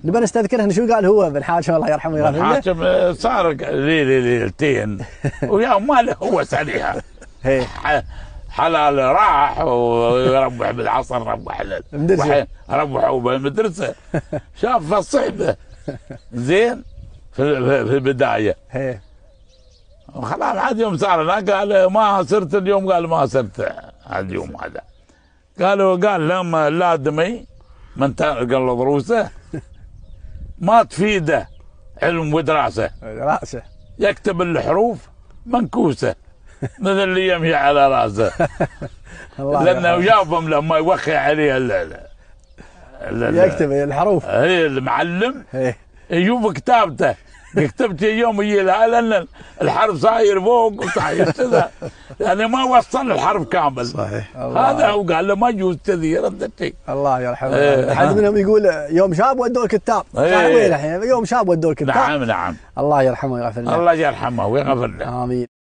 نبى نستذكره شو قال هو بن حاتم الله يرحمه ويغفر له. حاتم صار ليلتين ويا ما له هو ساليها. حلال راح ويربح بالعصر ربح ربحوا بالمدرسه. شاف الصحبه زين في البدايه. خلاص عاد يوم صار قال ما صرت اليوم، قال ما صرت اليوم هذا. قال لما الادمي من تقلب روسه ما تفيده علم ودراسه، يكتب الحروف منكوسه مثل اللي يمشي على راسه. لانه شافهم لما يوخي عليه يكتب الحروف المعلم يشوف كتابته كتبت يوم يجي لها، لان الحرف صاير فوق وصاير كذا، يعني ما وصل الحرف كامل. صحيح. هذا هو قال له ما يجوز كذي رد الشيء. الله يرحمه. حد منهم يقول يوم شاب ودوا الكتاب. الحين يوم شاب ودوا الكتاب. نعم. الله يرحمه ويغفر له. الله يرحمه ويغفر له. امين.